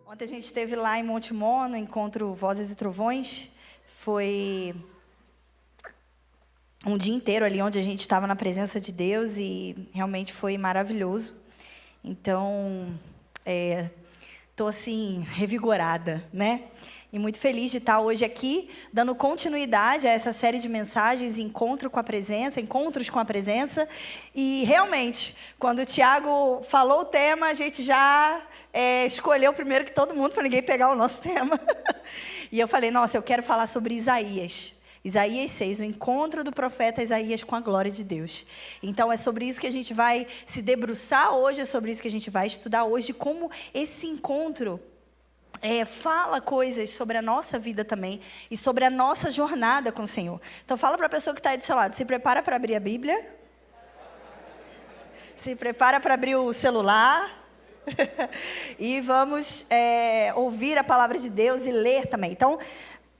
Ontem a gente esteve lá em Monte Mó, no encontro Vozes e Trovões. Foi um dia inteiro ali onde a gente estava na presença de Deus e realmente foi maravilhoso. Então, estou assim, revigorada, né? E muito feliz de estar hoje aqui, dando continuidade a essa série de mensagens, encontros com a presença. E realmente, quando o Tiago falou o tema, a gente já escolheu primeiro que todo mundo, para ninguém pegar o nosso tema. E eu falei, nossa, eu quero falar sobre Isaías. Isaías 6, o encontro do profeta Isaías com a glória de Deus. Então, é sobre isso que a gente vai se debruçar hoje, é sobre isso que a gente vai estudar hoje, como esse encontro fala coisas sobre a nossa vida também e sobre a nossa jornada com o Senhor. Então, fala para a pessoa que está aí do seu lado, se prepara para abrir a Bíblia, se prepara para abrir o celular e vamos ouvir a palavra de Deus e ler também. Então,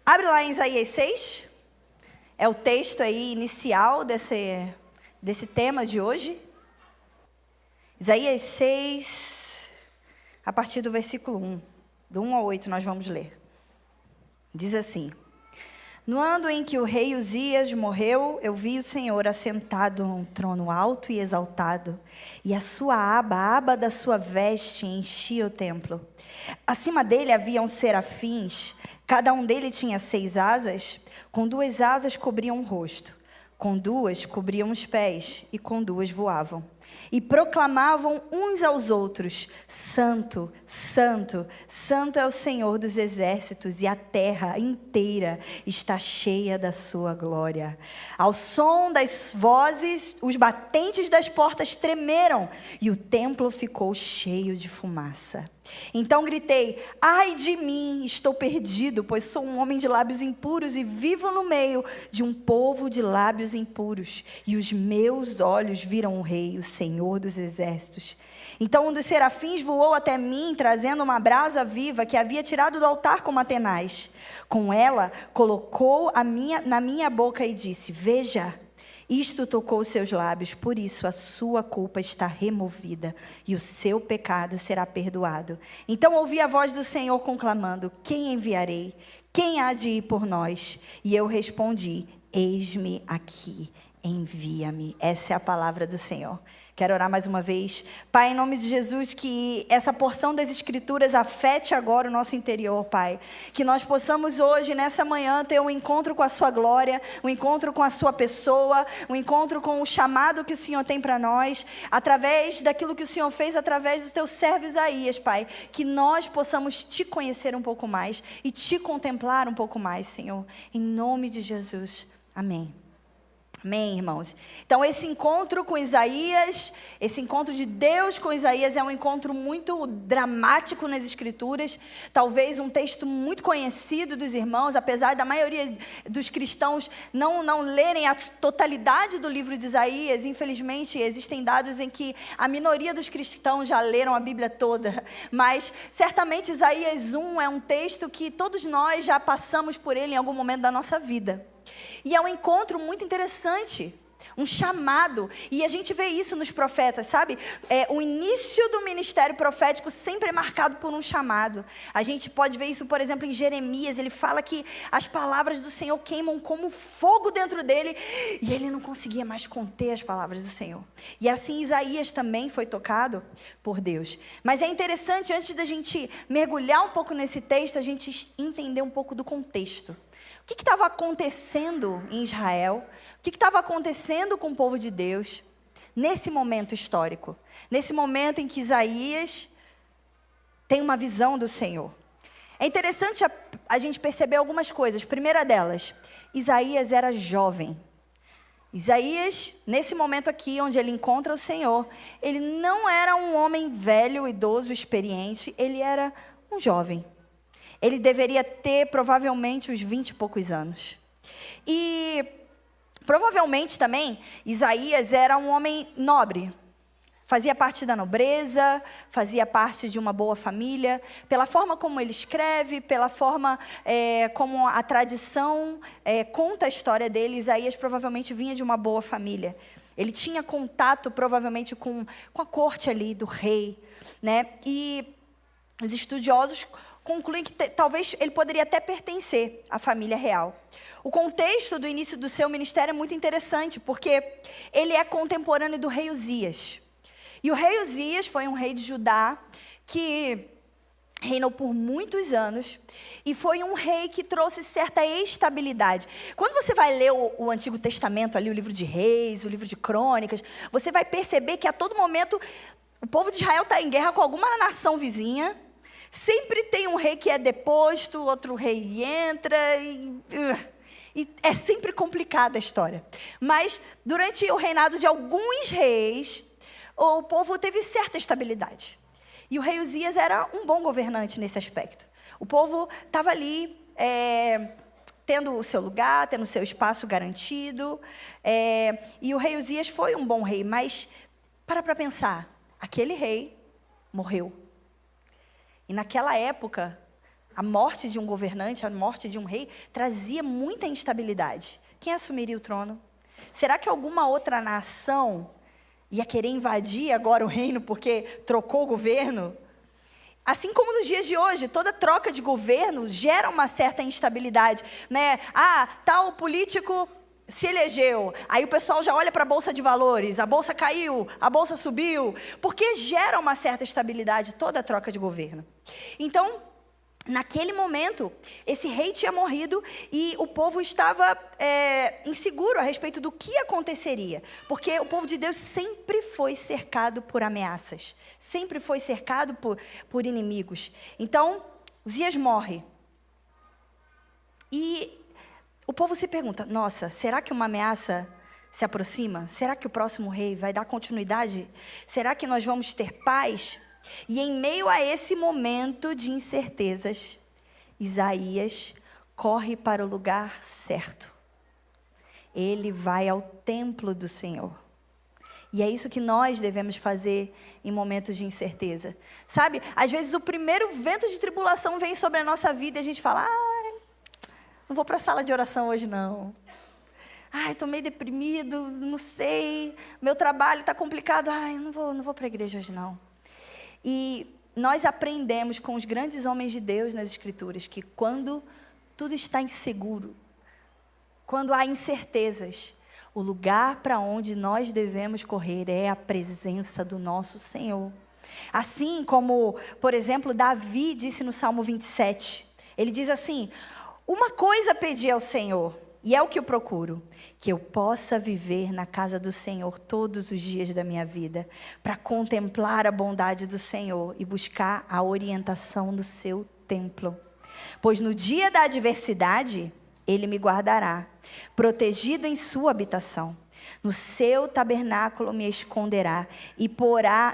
abre lá em Isaías 6, é o texto aí inicial desse tema de hoje. Isaías 6, a partir do versículo 1. Do 1 ao 8 nós vamos ler. Diz assim: No ano em que o rei Uzias morreu, eu vi o Senhor assentado num trono alto e exaltado, e a sua a aba da sua veste enchia o templo. Acima dele haviam serafins, cada um dele tinha 6 asas, com 2 asas cobriam o rosto, com 2 cobriam os pés, e com 2 voavam. E proclamavam uns aos outros: Santo, Santo, Santo é o Senhor dos exércitos, e a terra inteira está cheia da sua glória. Ao som das vozes, os batentes das portas tremeram, e o templo ficou cheio de fumaça. Então gritei: ai de mim, estou perdido, pois sou um homem de lábios impuros e vivo no meio de um povo de lábios impuros. E os meus olhos viram o Rei, o Senhor dos exércitos. Então um dos serafins voou até mim, trazendo uma brasa viva que havia tirado do altar com uma tenaz. Com ela, colocou na minha boca e disse: veja, isto tocou os seus lábios, por isso a sua culpa está removida e o seu pecado será perdoado. Então ouvi a voz do Senhor conclamando: quem enviarei? Quem há de ir por nós? E eu respondi: eis-me aqui, envia-me. Essa é a palavra do Senhor. Quero orar mais uma vez. Pai, em nome de Jesus, que essa porção das Escrituras afete agora o nosso interior, Pai. Que nós possamos hoje, nessa manhã, ter um encontro com a sua glória, um encontro com a sua pessoa, um encontro com o chamado que o Senhor tem para nós, através daquilo que o Senhor fez, através do teu servo Isaías, Pai. Que nós possamos te conhecer um pouco mais e te contemplar um pouco mais, Senhor. Em nome de Jesus. Amém. Amém, irmãos? Então, esse encontro com Isaías, esse encontro de Deus com Isaías é um encontro muito dramático nas Escrituras. Talvez um texto muito conhecido dos irmãos, apesar da maioria dos cristãos não lerem a totalidade do livro de Isaías. Infelizmente, existem dados em que a minoria dos cristãos já leram a Bíblia toda. Mas, certamente, Isaías 1 é um texto que todos nós já passamos por ele em algum momento da nossa vida. E é um encontro muito interessante, um chamado, e a gente vê isso nos profetas, sabe? O início do ministério profético sempre é marcado por um chamado. A gente pode ver isso, por exemplo, em Jeremias. Ele fala que as palavras do Senhor queimam como fogo dentro dele, e ele não conseguia mais conter as palavras do Senhor. E assim Isaías também foi tocado por Deus. Mas é interessante, antes da gente mergulhar um pouco nesse texto, a gente entender um pouco do contexto. O que estava acontecendo em Israel? O que estava acontecendo com o povo de Deus nesse momento histórico? Nesse momento em que Isaías tem uma visão do Senhor. É interessante a gente perceber algumas coisas. Primeira delas, Isaías era jovem. Isaías, nesse momento aqui, onde ele encontra o Senhor, ele não era um homem velho, idoso, experiente. Ele era um jovem. Ele deveria ter provavelmente uns 20 e poucos anos. E provavelmente também Isaías era um homem nobre, fazia parte da nobreza, fazia parte de uma boa família. Pela forma como ele escreve, pela forma como a tradição conta a história dele, Isaías provavelmente vinha de uma boa família. Ele tinha contato provavelmente com a corte ali do rei, né? E os estudiosos concluem que talvez ele poderia até pertencer à família real. O contexto do início do seu ministério é muito interessante, porque ele é contemporâneo do rei Uzias. E o rei Uzias foi um rei de Judá que reinou por muitos anos e foi um rei que trouxe certa estabilidade. Quando você vai ler o Antigo Testamento, ali o livro de Reis, o livro de Crônicas, você vai perceber que a todo momento o povo de Israel está em guerra com alguma nação vizinha. Sempre tem um rei que é deposto, outro rei entra e é sempre complicada a história. Mas durante o reinado de alguns reis, o povo teve certa estabilidade. E o rei Uzias era um bom governante nesse aspecto. O povo estava ali tendo o seu lugar, tendo o seu espaço garantido. E o rei Uzias foi um bom rei, mas para pensar, aquele rei morreu. E naquela época, a morte de um governante, a morte de um rei, trazia muita instabilidade. Quem assumiria o trono? Será que alguma outra nação ia querer invadir agora o reino porque trocou o governo? Assim como nos dias de hoje, toda troca de governo gera uma certa instabilidade, né? Tal político se elegeu, aí o pessoal já olha para a bolsa de valores, a bolsa caiu, a bolsa subiu, porque gera uma certa estabilidade toda a troca de governo. Então, naquele momento, esse rei tinha morrido e o povo estava inseguro a respeito do que aconteceria, porque o povo de Deus sempre foi cercado por ameaças, sempre foi cercado por inimigos. Então, Uzias morre. E o povo se pergunta, nossa, será que uma ameaça se aproxima? Será que o próximo rei vai dar continuidade? Será que nós vamos ter paz? E em meio a esse momento de incertezas, Isaías corre para o lugar certo. Ele vai ao templo do Senhor. E é isso que nós devemos fazer em momentos de incerteza. Sabe, às vezes o primeiro vento de tribulação vem sobre a nossa vida e a gente fala, não vou para a sala de oração hoje não. Estou meio deprimido, não sei, meu trabalho está complicado, não vou para a igreja hoje não. E nós aprendemos com os grandes homens de Deus nas Escrituras que quando tudo está inseguro, quando há incertezas, o lugar para onde nós devemos correr é a presença do nosso Senhor. Assim como, por exemplo, Davi disse no Salmo 27, ele diz assim, uma coisa pedi ao Senhor, e é o que eu procuro, que eu possa viver na casa do Senhor todos os dias da minha vida, para contemplar a bondade do Senhor e buscar a orientação do seu templo. Pois no dia da adversidade, Ele me guardará, protegido em sua habitação. No seu tabernáculo me esconderá e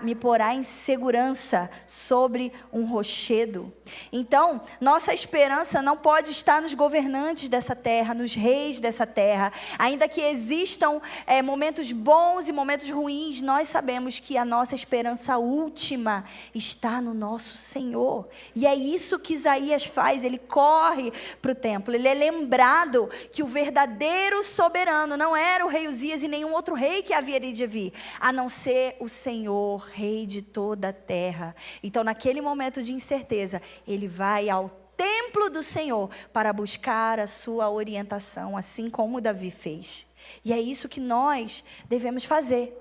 me porá em segurança sobre um rochedo. Então, nossa esperança não pode estar nos governantes dessa terra, nos reis dessa terra. Ainda que existam momentos bons e momentos ruins, nós sabemos que a nossa esperança última está no nosso Senhor. E é isso que Isaías faz, ele corre para o templo. Ele é lembrado que o verdadeiro soberano não era o rei Uzias e nenhum outro rei que havia de vir, a não ser o Senhor, rei de toda a terra. Então, naquele momento de incerteza, ele vai ao templo do Senhor para buscar a sua orientação, assim como Davi fez. E é isso que nós devemos fazer.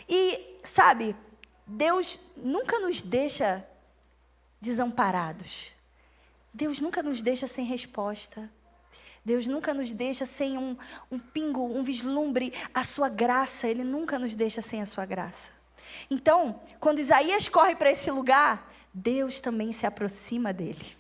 E, sabe, Deus nunca nos deixa desamparados. Deus nunca nos deixa sem resposta. Deus nunca nos deixa sem um pingo, um vislumbre, a sua graça. Ele nunca nos deixa sem a sua graça. Então, quando Isaías corre para esse lugar, Deus também se aproxima dele.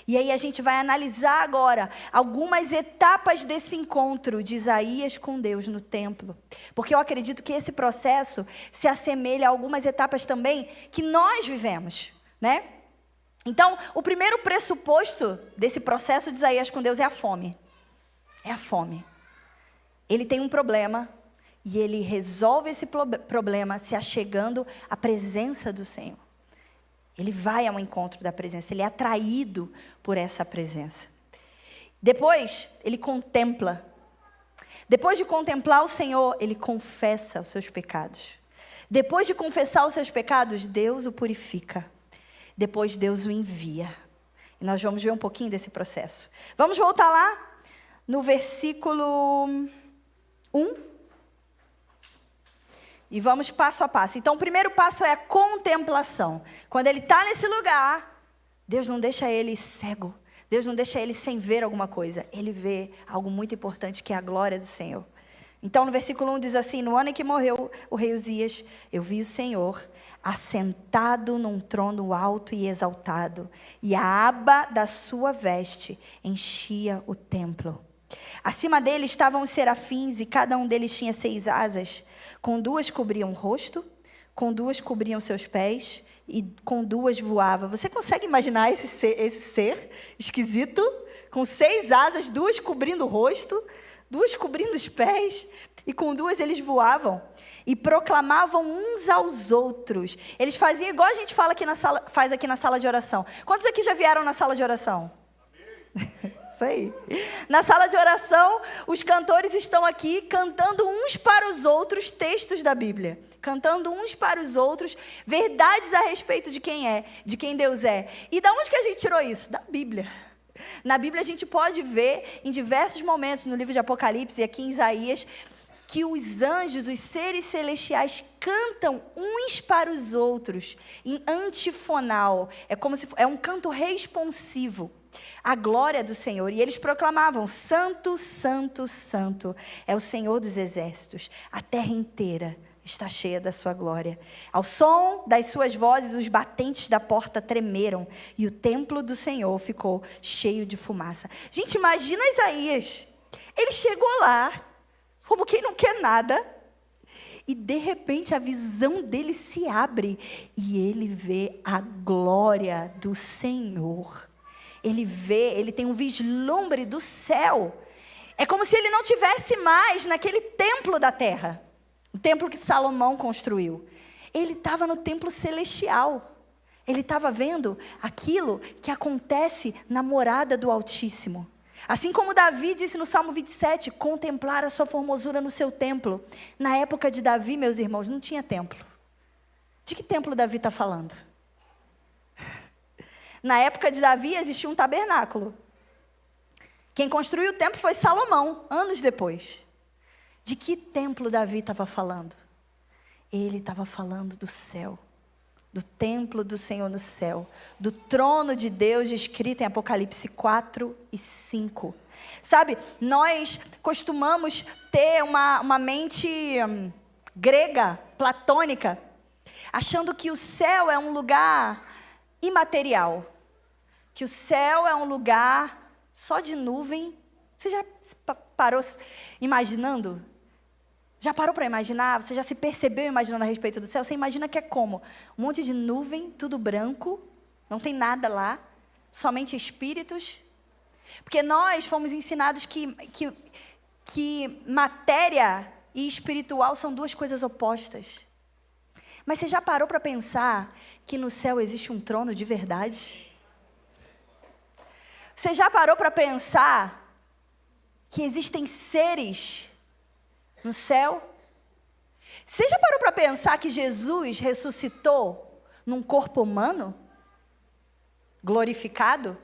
E aí a gente vai analisar agora algumas etapas desse encontro de Isaías com Deus no templo. Porque eu acredito que esse processo se assemelha a algumas etapas também que nós vivemos, né? Então, o primeiro pressuposto desse processo de Isaías com Deus é a fome. É a fome. Ele tem um problema E ele resolve esse problema se achegando à presença do Senhor. Ele vai ao encontro da presença, ele é atraído por essa presença. Depois, ele contempla. Depois de contemplar o Senhor, ele confessa os seus pecados. Depois de confessar os seus pecados, Deus o purifica. Depois, Deus o envia. E nós vamos ver um pouquinho desse processo. Vamos voltar lá no versículo 1. E vamos passo a passo. Então, o primeiro passo é a contemplação. Quando ele está nesse lugar, Deus não deixa ele cego. Deus não deixa ele sem ver alguma coisa. Ele vê algo muito importante, que é a glória do Senhor. Então, no versículo 1 diz assim: no ano em que morreu o rei Uzias, eu vi o Senhor assentado num trono alto e exaltado, e a aba da sua veste enchia o templo. Acima dele estavam os serafins, e cada um deles tinha 6 asas. Com 2 cobriam o rosto, com 2 cobriam seus pés, e com 2 voava. Você consegue imaginar esse ser esquisito? Com 6 asas, 2 cobrindo o rosto, 2 cobrindo os pés, e com 2 eles voavam. E proclamavam uns aos outros. Eles faziam igual a gente faz aqui na sala de oração. Quantos aqui já vieram na sala de oração? Isso aí. Na sala de oração, os cantores estão aqui cantando uns para os outros textos da Bíblia. Cantando uns para os outros verdades a respeito de quem é, de quem Deus é. E da onde que a gente tirou isso? Da Bíblia. Na Bíblia a gente pode ver em diversos momentos, no livro de Apocalipse e aqui em Isaías, que os anjos, os seres celestiais, cantam uns para os outros em antifonal. É um canto responsivo. A glória do Senhor. E eles proclamavam: Santo, Santo, Santo é o Senhor dos exércitos. A terra inteira está cheia da sua glória. Ao som das suas vozes, os batentes da porta tremeram, e o templo do Senhor ficou cheio de fumaça. Gente, imagina Isaías. Ele chegou lá, como quem não quer nada, e de repente a visão dele se abre, e ele vê a glória do Senhor. Ele tem um vislumbre do céu. É como se ele não tivesse mais naquele templo da terra. O templo que Salomão construiu. Ele estava no templo celestial. Ele estava vendo aquilo que acontece na morada do Altíssimo. Assim como Davi disse no Salmo 27, contemplar a sua formosura no seu templo. Na época de Davi, meus irmãos, não tinha templo. De que templo Davi está falando? Na época de Davi existia um tabernáculo. Quem construiu o templo foi Salomão, anos depois. De que templo Davi estava falando? Ele estava falando do céu, do templo do Senhor no céu, do trono de Deus descrito em Apocalipse 4 e 5. Sabe, nós costumamos ter uma mente grega, platônica, achando que o céu é um lugar imaterial. Que o céu é um lugar só de nuvem. Você já parou imaginando? Já parou para imaginar? Você já se percebeu imaginando a respeito do céu? Você imagina que é como? Um monte de nuvem, tudo branco, não tem nada lá, somente espíritos. Porque nós fomos ensinados que matéria e espiritual são 2 coisas opostas. Mas você já parou para pensar que no céu existe um trono de verdade? Você já parou para pensar que existem seres no céu? Você já parou para pensar que Jesus ressuscitou num corpo humano? Glorificado?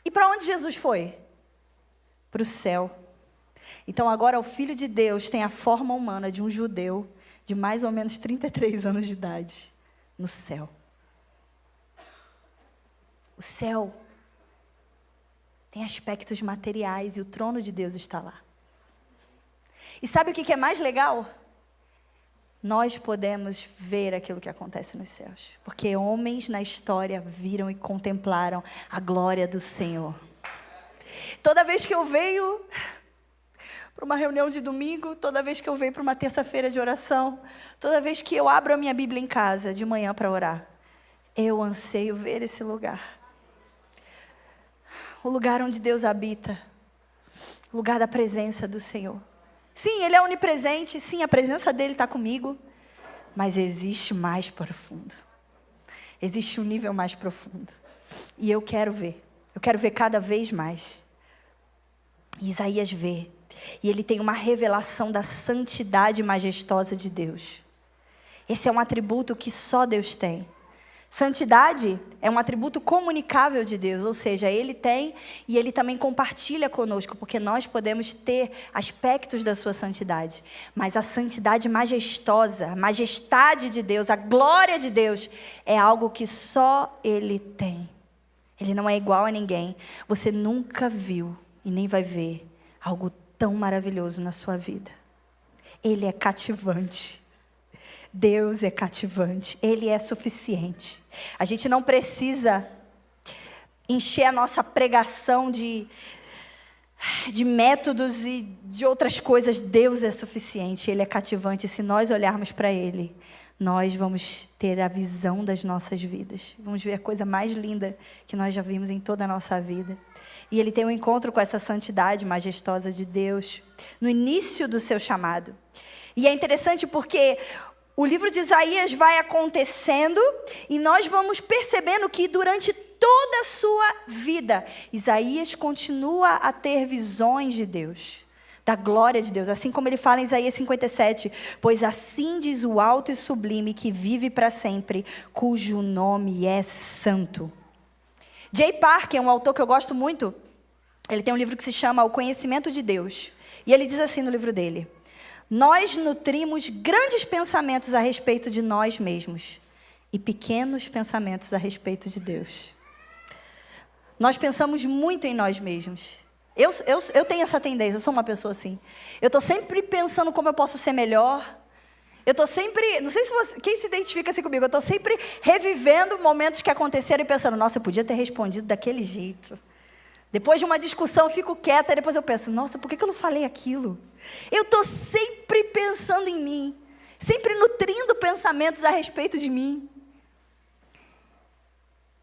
E para onde Jesus foi? Para o céu. Então agora o Filho de Deus tem a forma humana de um judeu de mais ou menos 33 anos de idade no céu. O céu tem aspectos materiais e o trono de Deus está lá. E sabe o que é mais legal? Nós podemos ver aquilo que acontece nos céus. Porque homens na história viram e contemplaram a glória do Senhor. Toda vez que eu venho para uma reunião de domingo, toda vez que eu venho para uma terça-feira de oração, toda vez que eu abro a minha Bíblia em casa de manhã para orar, eu anseio ver esse lugar. O lugar onde Deus habita. O lugar da presença do Senhor. Sim, Ele é onipresente. Sim, a presença dEle está comigo. Mas existe mais profundo. Existe um nível mais profundo. E eu quero ver. Eu quero ver cada vez mais. E Isaías vê. E ele tem uma revelação da santidade majestosa de Deus. Esse é um atributo que só Deus tem. Santidade é um atributo comunicável de Deus, ou seja, Ele tem e Ele também compartilha conosco, porque nós podemos ter aspectos da sua santidade. Mas a santidade majestosa, a majestade de Deus, a glória de Deus, é algo que só Ele tem. Ele não é igual a ninguém. Você nunca viu e nem vai ver algo tão maravilhoso na sua vida. Ele é cativante. Deus é cativante, Ele é suficiente. A gente não precisa encher a nossa pregação de métodos e de outras coisas. Deus é suficiente, Ele é cativante. Se nós olharmos para Ele, nós vamos ter a visão das nossas vidas. Vamos ver a coisa mais linda que nós já vimos em toda a nossa vida. E Ele tem um encontro com essa santidade majestosa de Deus no início do seu chamado. E é interessante porque o livro de Isaías vai acontecendo e nós vamos percebendo que durante toda a sua vida, Isaías continua a ter visões de Deus, da glória de Deus. Assim como ele fala em Isaías 57, pois assim diz o alto e sublime que vive para sempre, cujo nome é santo. Jay Parker, um autor que eu gosto muito, ele tem um livro que se chama O Conhecimento de Deus. E ele diz assim no livro dele: nós nutrimos grandes pensamentos a respeito de nós mesmos e pequenos pensamentos a respeito de Deus. Nós pensamos muito em nós mesmos. Eu tenho essa tendência, eu sou uma pessoa assim. Eu estou sempre pensando como eu posso ser melhor. Eu estou sempre, não sei se você, quem se identifica assim comigo, eu estou sempre revivendo momentos que aconteceram e pensando, nossa, eu podia ter respondido daquele jeito. Depois de uma discussão, eu fico quieta, e depois eu penso, nossa, por que eu não falei aquilo? Eu estou sempre pensando em mim, sempre nutrindo pensamentos a respeito de mim.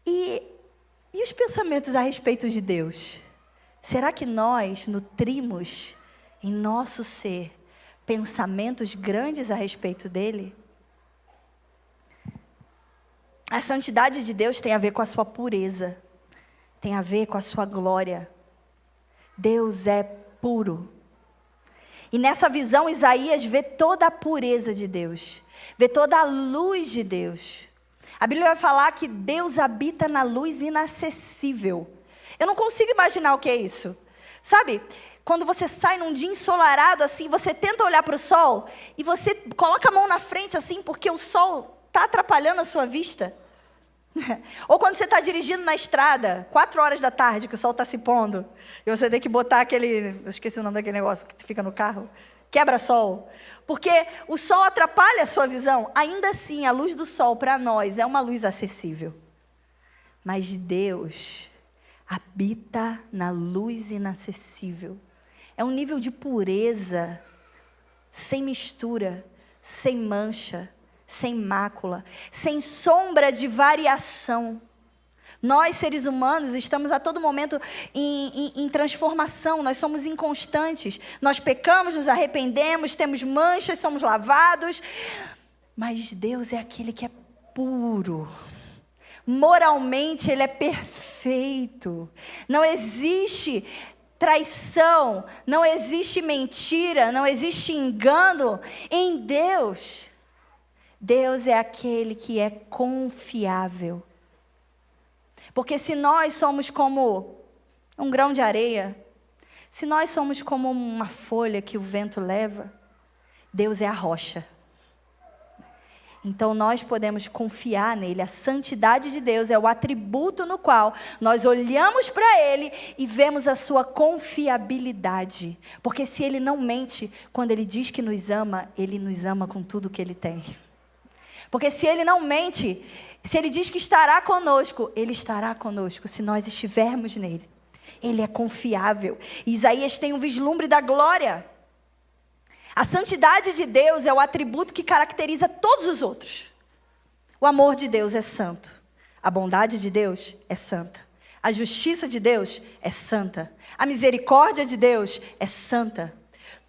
E os pensamentos a respeito de Deus? Será que nós nutrimos em nosso ser pensamentos grandes a respeito dele? A santidade de Deus tem a ver com a sua pureza. Tem a ver com a sua glória. Deus é puro. E nessa visão, Isaías vê toda a pureza de Deus. Vê toda a luz de Deus. A Bíblia vai falar que Deus habita na luz inacessível. Eu não consigo imaginar o que é isso. Sabe, quando você sai num dia ensolarado assim, você tenta olhar para o sol e você coloca a mão na frente assim, porque o sol está atrapalhando a sua vista. Ou quando você está dirigindo na estrada, 4 horas da tarde, que o sol está se pondo, e você tem que botar aquele, eu esqueci o nome daquele negócio que fica no carro, quebra-sol, porque o sol atrapalha a sua visão. Ainda assim, a luz do sol para nós é uma luz acessível. Mas Deus habita na luz inacessível. É um nível de pureza, sem mistura, sem mancha, sem mácula, sem sombra de variação. Nós, seres humanos, estamos a todo momento em transformação, nós somos inconstantes. Nós pecamos, nos arrependemos, temos manchas, somos lavados. Mas Deus é aquele que é puro. Moralmente, Ele é perfeito. Não existe traição, não existe mentira, não existe engano em Deus. Deus é aquele que é confiável. Porque se nós somos como um grão de areia, se nós somos como uma folha que o vento leva, Deus é a rocha. Então nós podemos confiar nele. A santidade de Deus é o atributo no qual nós olhamos para ele e vemos a sua confiabilidade. Porque se ele não mente, quando ele diz que nos ama, ele nos ama com tudo que ele tem. Porque se ele não mente, se ele diz que estará conosco, ele estará conosco se nós estivermos nele. Ele é confiável. Isaías tem um vislumbre da glória. A santidade de Deus é o atributo que caracteriza todos os outros. O amor de Deus é santo. A bondade de Deus é santa. A justiça de Deus é santa. A misericórdia de Deus é santa.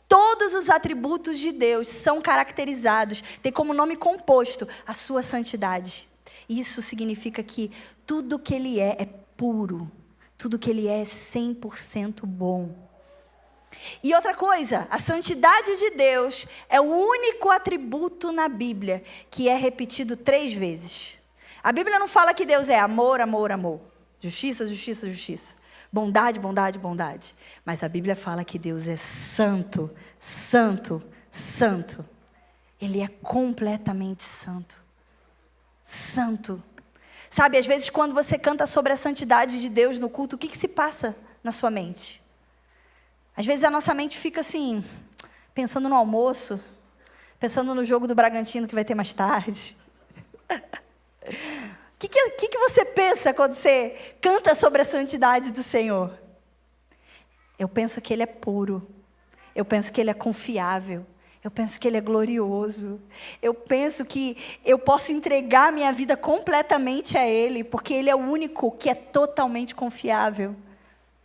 Todos os atributos de Deus são caracterizados, tem como nome composto a sua santidade. Isso significa que tudo que Ele é puro, tudo que Ele é 100% bom. E outra coisa, a santidade de Deus é o único atributo na Bíblia que é repetido 3 vezes. A Bíblia não fala que Deus é amor, amor, amor. Justiça, justiça, justiça. Bondade, bondade, bondade. Mas a Bíblia fala que Deus é santo, santo, santo. Ele é completamente santo. Santo. Sabe, às vezes quando você canta sobre a santidade de Deus no culto, o que se passa na sua mente? Às vezes a nossa mente fica assim, pensando no almoço, pensando no jogo do Bragantino que vai ter mais tarde. O que você pensa quando você canta sobre a santidade do Senhor? Eu penso que Ele é puro. Eu penso que Ele é confiável. Eu penso que Ele é glorioso. Eu penso que eu posso entregar minha vida completamente a Ele, porque Ele é o único que é totalmente confiável.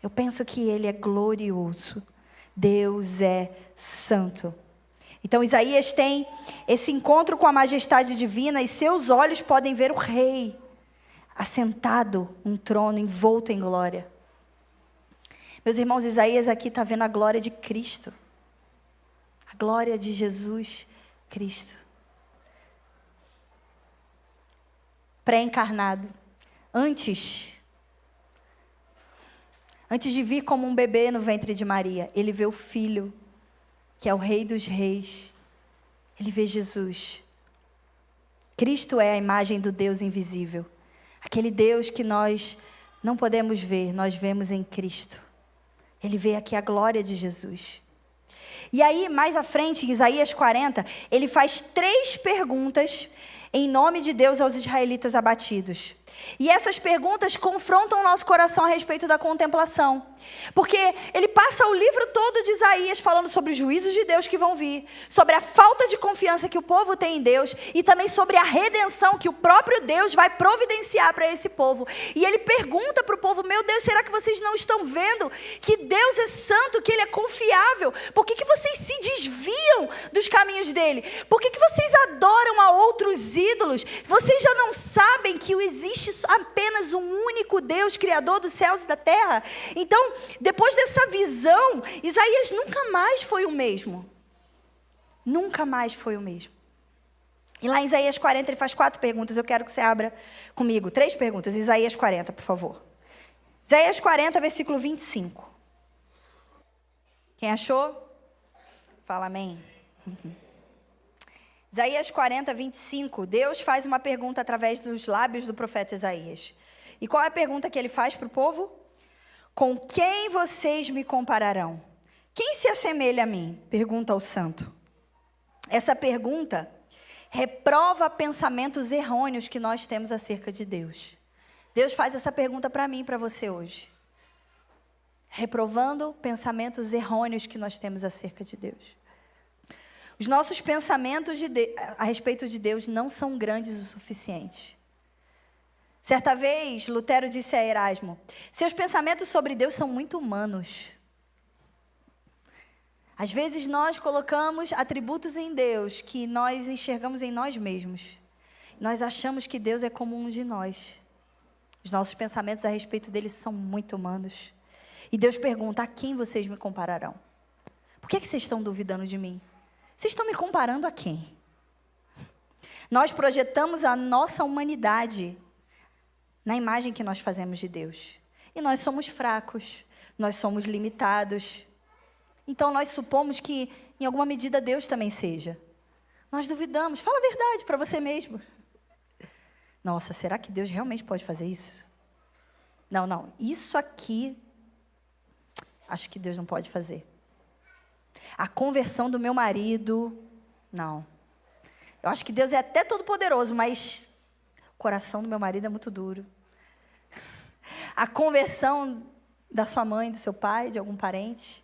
Eu penso que Ele é glorioso. Deus é santo. Então Isaías tem esse encontro com a majestade divina e seus olhos podem ver o rei assentado num trono envolto em glória. Meus irmãos, Isaías aqui está vendo a glória de Cristo. A glória de Jesus Cristo. Pré-encarnado. Antes de vir como um bebê no ventre de Maria, ele vê o Filho, que é o Rei dos Reis. Ele vê Jesus. Cristo é a imagem do Deus invisível. Aquele Deus que nós não podemos ver, nós vemos em Cristo. Ele vê aqui a glória de Jesus. E aí, mais à frente, em Isaías 40, ele faz 3 perguntas em nome de Deus aos israelitas abatidos. E essas perguntas confrontam o nosso coração a respeito da contemplação. Porque ele passa o livro todo de Isaías falando sobre os juízos de Deus que vão vir, sobre a falta de confiança que o povo tem em Deus e também sobre a redenção que o próprio Deus vai providenciar para esse povo. E ele pergunta para o povo, meu Deus, será que vocês não estão vendo que Deus é santo, que Ele é confiável? Por que vocês se desviam dos caminhos dEle? Por que vocês adoram a outros ídolos? Vocês já não sabem que existe apenas um único Deus, Criador dos céus e da terra? Então, depois dessa visão, Isaías nunca mais foi o mesmo. Nunca mais foi o mesmo. E lá em Isaías 40, ele faz 4 perguntas. Eu quero que você abra comigo. 3 perguntas. Isaías 40, por favor. Isaías 40, versículo 25. Quem achou? Fala amém. Isaías 40, 25. Deus faz uma pergunta através dos lábios do profeta Isaías. E qual é a pergunta que ele faz para o povo? Com quem vocês me compararão? Quem se assemelha a mim? Pergunta ao santo. Essa pergunta reprova pensamentos errôneos que nós temos acerca de Deus. Deus faz essa pergunta para mim e para você hoje. Reprovando pensamentos errôneos que nós temos acerca de Deus. Os nossos pensamentos a respeito de Deus não são grandes o suficiente. Certa vez, Lutero disse a Erasmo, seus pensamentos sobre Deus são muito humanos. Às vezes nós colocamos atributos em Deus que nós enxergamos em nós mesmos. Nós achamos que Deus é como um de nós. Os nossos pensamentos a respeito dele são muito humanos. E Deus pergunta, a quem vocês me compararão? Por que vocês estão duvidando de mim? Vocês estão me comparando a quem? Nós projetamos a nossa humanidade na imagem que nós fazemos de Deus. E nós somos fracos, nós somos limitados. Então nós supomos que, em alguma medida, Deus também seja. Nós duvidamos. Fala a verdade para você mesmo. Nossa, será que Deus realmente pode fazer isso? Não, isso aqui, acho que Deus não pode fazer. A conversão do meu marido, não. Eu acho que Deus é até todo poderoso, mas o coração do meu marido é muito duro. A conversão da sua mãe, do seu pai, de algum parente.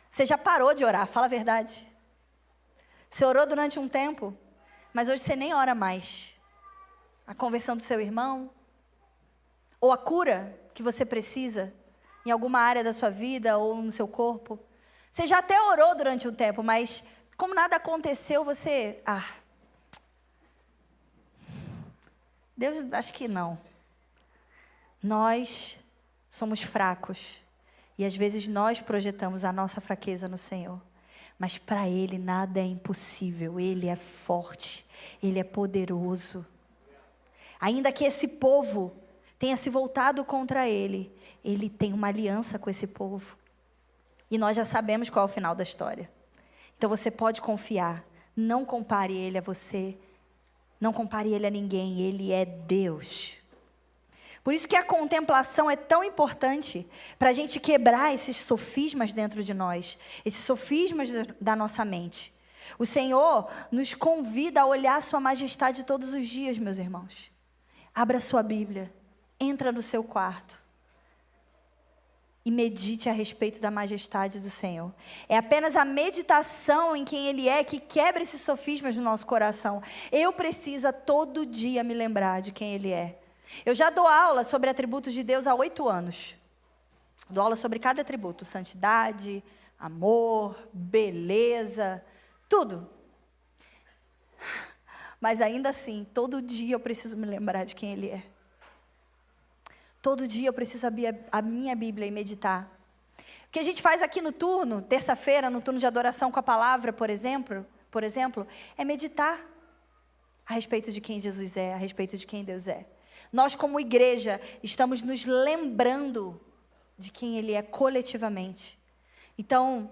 Você já parou de orar, fala a verdade. Você orou durante um tempo, mas hoje você nem ora mais. A conversão do seu irmão, ou a cura que você precisa em alguma área da sua vida ou no seu corpo. Você já até orou durante um tempo, mas como nada aconteceu, você... Deus, acho que não. Nós somos fracos. E às vezes nós projetamos a nossa fraqueza no Senhor. Mas para Ele nada é impossível. Ele é forte. Ele é poderoso. Ainda que esse povo tenha se voltado contra Ele, Ele tem uma aliança com esse povo. E nós já sabemos qual é o final da história. Então você pode confiar. Não compare Ele a você. Não compare Ele a ninguém. Ele é Deus. Por isso que a contemplação é tão importante para a gente quebrar esses sofismas dentro de nós. Esses sofismas da nossa mente. O Senhor nos convida a olhar a sua majestade todos os dias, meus irmãos. Abra sua Bíblia. Entra no seu quarto. E medite a respeito da majestade do Senhor. É apenas a meditação em quem Ele é que quebra esses sofismas no nosso coração. Eu preciso a todo dia me lembrar de quem Ele é. Eu já dou aula sobre atributos de Deus há 8 anos. Dou aula sobre cada atributo. Santidade, amor, beleza, tudo. Mas ainda assim, todo dia eu preciso me lembrar de quem Ele é. Todo dia eu preciso abrir a minha Bíblia e meditar. O que a gente faz aqui no turno, terça-feira, no turno de adoração com a palavra, por exemplo, é meditar a respeito de quem Jesus é, a respeito de quem Deus é. Nós, como igreja, estamos nos lembrando de quem Ele é coletivamente. Então,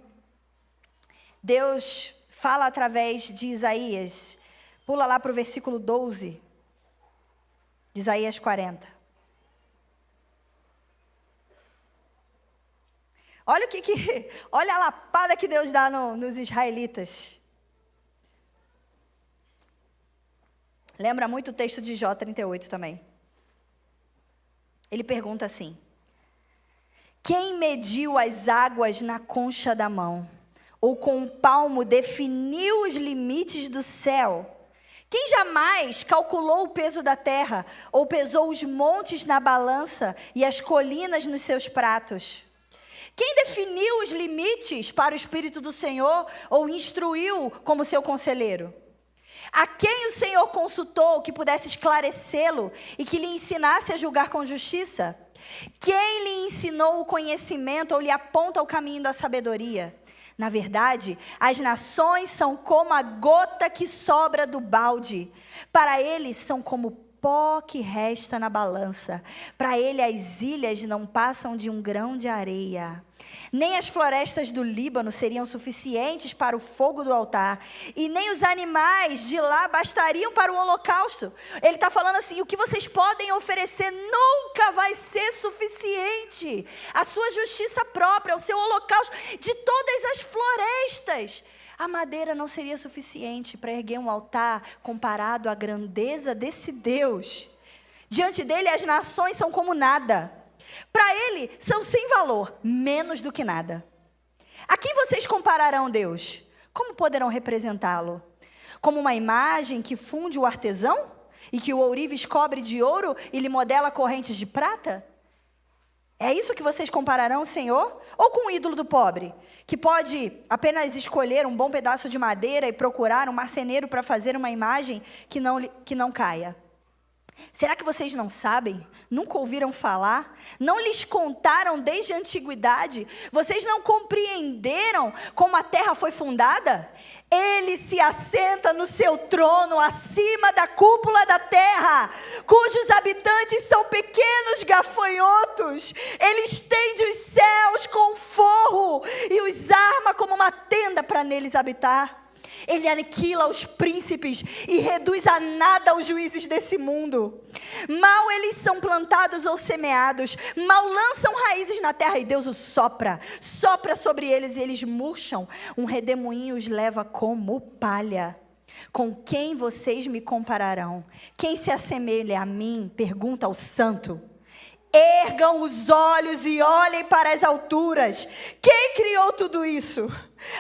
Deus fala através de Isaías. Pula lá para o versículo 12, de Isaías 40. Olha a lapada que Deus dá nos israelitas. Lembra muito o texto de Jó 38 também. Ele pergunta assim: quem mediu as águas na concha da mão? Ou com um palmo definiu os limites do céu? Quem jamais calculou o peso da terra? Ou pesou os montes na balança e as colinas nos seus pratos? Quem definiu os limites para o Espírito do Senhor? Ou instruiu como seu conselheiro? A quem o Senhor consultou que pudesse esclarecê-lo e que lhe ensinasse a julgar com justiça? Quem lhe ensinou o conhecimento ou lhe aponta o caminho da sabedoria? Na verdade, as nações são como a gota que sobra do balde. Para ele são como pó que resta na balança. Para ele as ilhas não passam de um grão de areia. Nem as florestas do Líbano seriam suficientes para o fogo do altar, e nem os animais de lá bastariam para o holocausto. Ele está falando assim: o que vocês podem oferecer nunca vai ser suficiente. A sua justiça própria, o seu holocausto, de todas as florestas, a madeira não seria suficiente para erguer um altar comparado à grandeza desse Deus. Diante dele as nações são como nada. Para ele, são sem valor, menos do que nada. A quem vocês compararão Deus? Como poderão representá-lo? Como uma imagem que funde o artesão? E que o ourives cobre de ouro e lhe modela correntes de prata? É isso que vocês compararão o Senhor? Ou com o ídolo do pobre, que pode apenas escolher um bom pedaço de madeira e procurar um marceneiro para fazer uma imagem que não caia? Será que vocês não sabem? Nunca ouviram falar? Não lhes contaram desde a antiguidade? Vocês não compreenderam como a terra foi fundada? Ele se assenta no seu trono acima da cúpula da terra, cujos habitantes são pequenos gafanhotos. Ele estende os céus com forro e os arma como uma tenda para neles habitar. Ele aniquila os príncipes e reduz a nada os juízes desse mundo. Mal eles são plantados ou semeados, mal lançam raízes na terra e Deus os sopra sobre eles e eles murcham. Um redemoinho os leva como palha. Com quem vocês me compararão? Quem se assemelha a mim? Pergunta ao santo. Ergam os olhos e olhem para as alturas. Quem criou tudo isso?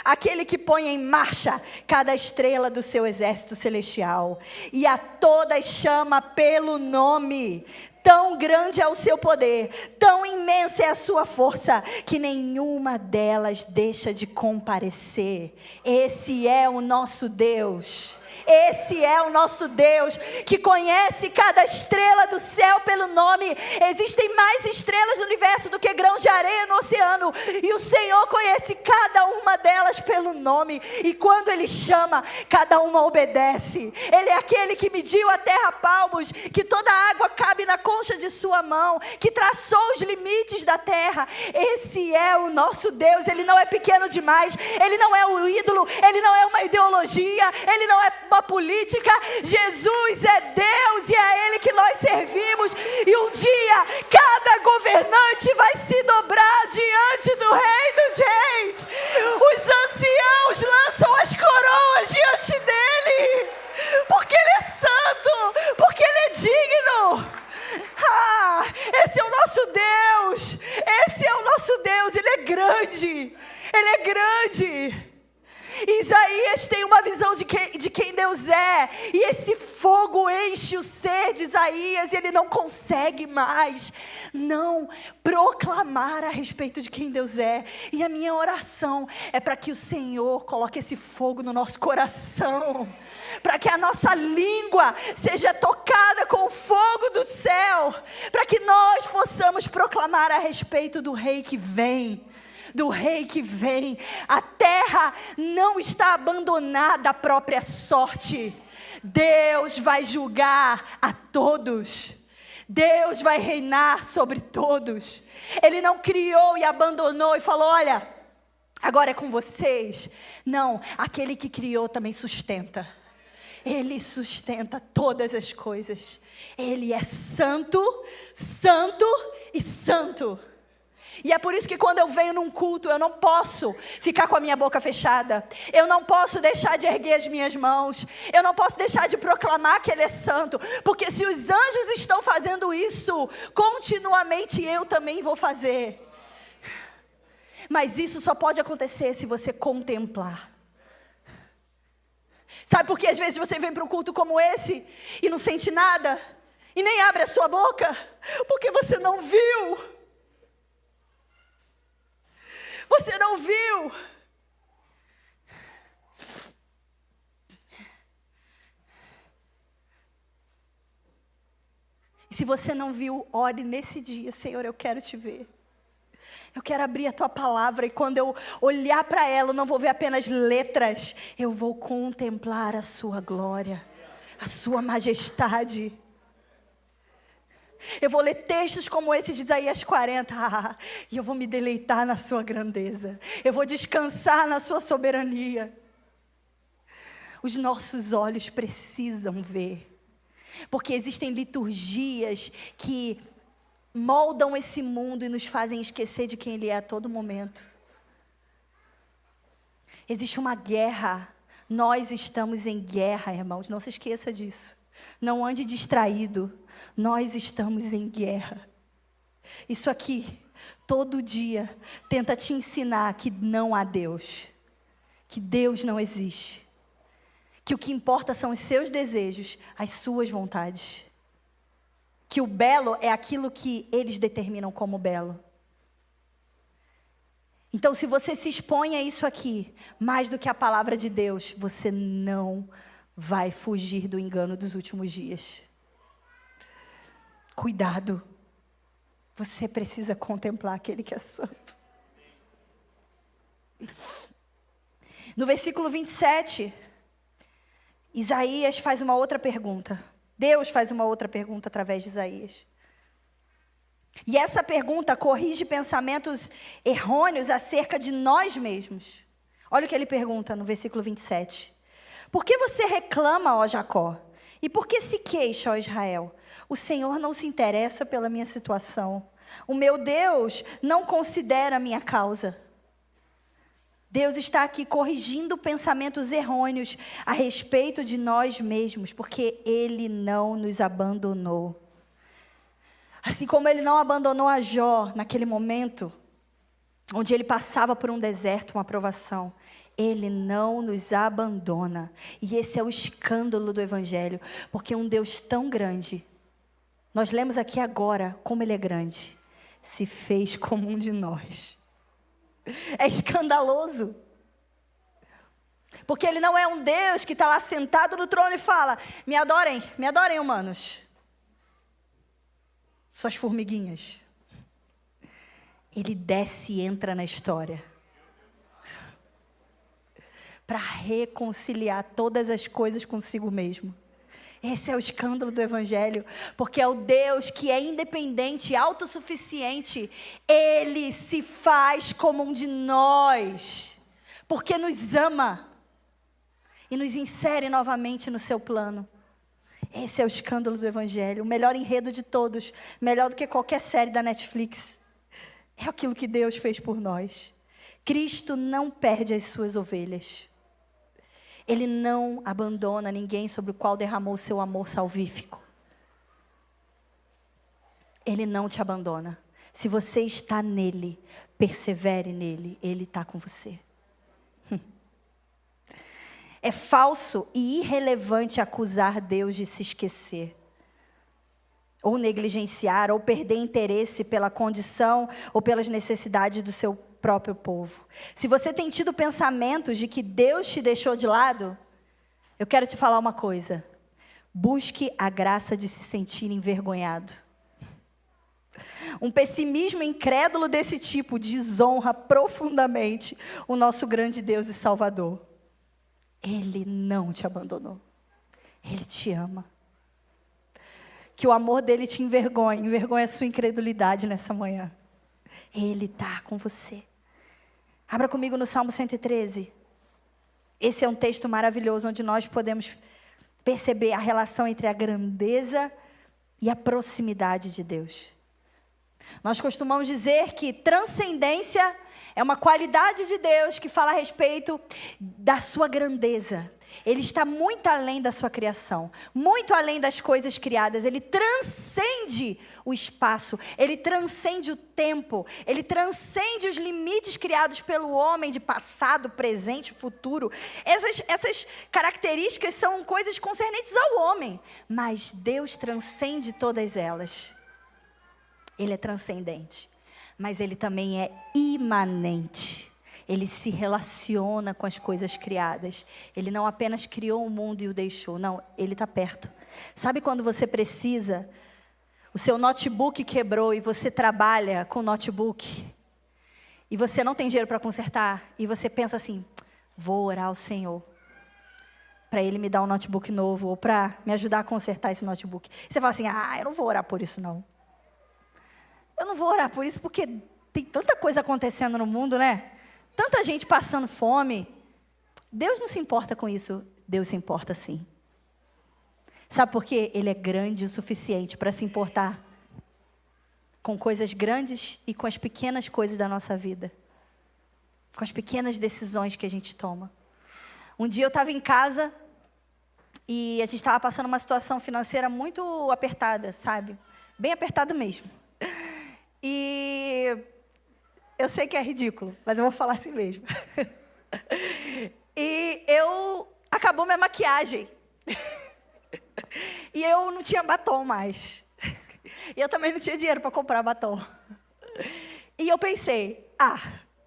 Aquele que põe em marcha cada estrela do seu exército celestial e a todas chama pelo nome. Tão grande é o seu poder, tão imensa é a sua força, que nenhuma delas deixa de comparecer. Esse é o nosso Deus. Esse é o nosso Deus, que conhece cada estrela do céu pelo nome. Existem mais estrelas no universo do que grãos de areia no oceano, e o Senhor conhece cada uma delas pelo nome, e quando Ele chama, cada uma obedece. Ele é aquele que mediu a terra a palmos, que toda a água cabe na concha de sua mão, que traçou os limites da terra. Esse é o nosso Deus. Ele não é pequeno demais, Ele não é um ídolo, Ele não é uma ideologia, Ele não é uma política. Jesus é Deus, e é a Ele que nós servimos, e um dia cada governante vai se dobrar diante do Rei dos Reis. Os anciãos lançam as coroas diante dele, porque Ele é santo, porque Ele é digno. Esse é o nosso Deus, esse é o nosso Deus. Ele é grande, Ele é grande. Isaías tem uma visão de quem Deus é, e esse fogo enche o ser de Isaías, e ele não consegue mais não proclamar a respeito de quem Deus é. E a minha oração é para que o Senhor coloque esse fogo no nosso coração, para que a nossa língua seja tocada com o fogo do céu, para que nós possamos proclamar a respeito do Rei que vem. Do Rei que vem. A terra não está abandonada à própria sorte. Deus vai julgar a todos. Deus vai reinar sobre todos. Ele não criou e abandonou e falou: olha, agora é com vocês. Não, aquele que criou também sustenta. Ele sustenta todas as coisas. Ele é santo, santo e santo. E é por isso que quando eu venho num culto, eu não posso ficar com a minha boca fechada. Eu não posso deixar de erguer as minhas mãos. Eu não posso deixar de proclamar que Ele é santo. Porque se os anjos estão fazendo isso continuamente, eu também vou fazer. Mas isso só pode acontecer se você contemplar. Sabe por que às vezes você vem para um culto como esse e não sente nada? E nem abre a sua boca? Porque você não viu. Você não viu. E se você não viu, ore nesse dia: Senhor, eu quero te ver. Eu quero abrir a tua palavra, e quando eu olhar para ela, eu não vou ver apenas letras, eu vou contemplar a sua glória, a sua majestade. Eu vou ler textos como esse de Isaías 40, e eu vou me deleitar na sua grandeza. Eu vou descansar na sua soberania. Os nossos olhos precisam ver, porque existem liturgias que moldam esse mundo e nos fazem esquecer de quem Ele é a todo momento. Existe uma guerra. Nós estamos em guerra, irmãos, não se esqueça disso. Não ande distraído. Nós estamos em guerra. Isso aqui, todo dia, tenta te ensinar que não há Deus. Que Deus não existe. Que o que importa são os seus desejos, as suas vontades. Que o belo é aquilo que eles determinam como belo. Então, se você se expõe a isso aqui, mais do que a palavra de Deus, você não vai fugir do engano dos últimos dias. Cuidado. Você precisa contemplar aquele que é santo. No versículo 27, Isaías faz uma outra pergunta. Deus faz uma outra pergunta através de Isaías. E essa pergunta corrige pensamentos errôneos acerca de nós mesmos. Olha o que ele pergunta no versículo 27. Por que você reclama, ó Jacó? E por que se queixa, ó Israel? O Senhor não se interessa pela minha situação. O meu Deus não considera a minha causa. Deus está aqui corrigindo pensamentos errôneos a respeito de nós mesmos, porque Ele não nos abandonou. Assim como Ele não abandonou a Jó naquele momento, onde ele passava por um deserto, uma provação. Ele não nos abandona. E esse é o escândalo do Evangelho, porque um Deus tão grande Nós lemos aqui agora como ele é grande. Se fez como um de nós. É escandaloso. Porque ele não é um Deus que está lá sentado no trono e fala: me adorem, humanos. Suas formiguinhas. Ele desce e entra na história. Para reconciliar todas as coisas consigo mesmo. Esse é o escândalo do Evangelho, porque é o Deus que é independente, autossuficiente. Ele se faz como um de nós, porque nos ama e nos insere novamente no seu plano. Esse é o escândalo do Evangelho, o melhor enredo de todos, melhor do que qualquer série da Netflix. É aquilo que Deus fez por nós. Cristo não perde as suas ovelhas. Ele não abandona ninguém sobre o qual derramou o seu amor salvífico. Ele não te abandona. Se você está nele, persevere nele, ele está com você. É falso e irrelevante acusar Deus de se esquecer, ou negligenciar, ou perder interesse pela condição ou pelas necessidades do seu próprio povo. Se você tem tido pensamentos de que Deus te deixou de lado, eu quero te falar uma coisa: busque a graça de se sentir envergonhado. Um pessimismo incrédulo desse tipo desonra profundamente o nosso grande Deus e Salvador. Ele não te abandonou. Ele te ama. Que o amor dele te envergonhe a sua incredulidade nessa manhã. Ele está com você. Abra comigo no Salmo 113. Esse é um texto maravilhoso, onde nós podemos perceber a relação entre a grandeza e a proximidade de Deus. Nós costumamos dizer que transcendência é uma qualidade de Deus que fala a respeito da sua grandeza. Ele está muito além da sua criação, muito além das coisas criadas. Ele transcende o espaço, ele transcende o tempo, ele transcende os limites criados pelo homem de passado, presente, futuro. Essas características são coisas concernentes ao homem, mas Deus transcende todas elas. Ele é transcendente, mas ele também é imanente. Ele se relaciona com as coisas criadas. Ele não apenas criou o mundo e o deixou. Não, ele está perto. Sabe quando você precisa? O seu notebook quebrou e você trabalha com o notebook. E você não tem dinheiro para consertar. E você pensa assim: vou orar ao Senhor para Ele me dar um notebook novo. Ou para me ajudar a consertar esse notebook. E você fala assim: eu não vou orar por isso não. Eu não vou orar por isso porque tem tanta coisa acontecendo no mundo, né? Tanta gente passando fome. Deus não se importa com isso. Deus se importa sim. Sabe por quê? Ele é grande o suficiente para se importar com coisas grandes e com as pequenas coisas da nossa vida. Com as pequenas decisões que a gente toma. Um dia eu estava em casa e a gente estava passando uma situação financeira muito apertada, sabe? Bem apertada mesmo. E eu sei que é ridículo, mas eu vou falar assim mesmo. E acabou minha maquiagem. E eu não tinha batom mais. E eu também não tinha dinheiro para comprar batom. E eu pensei: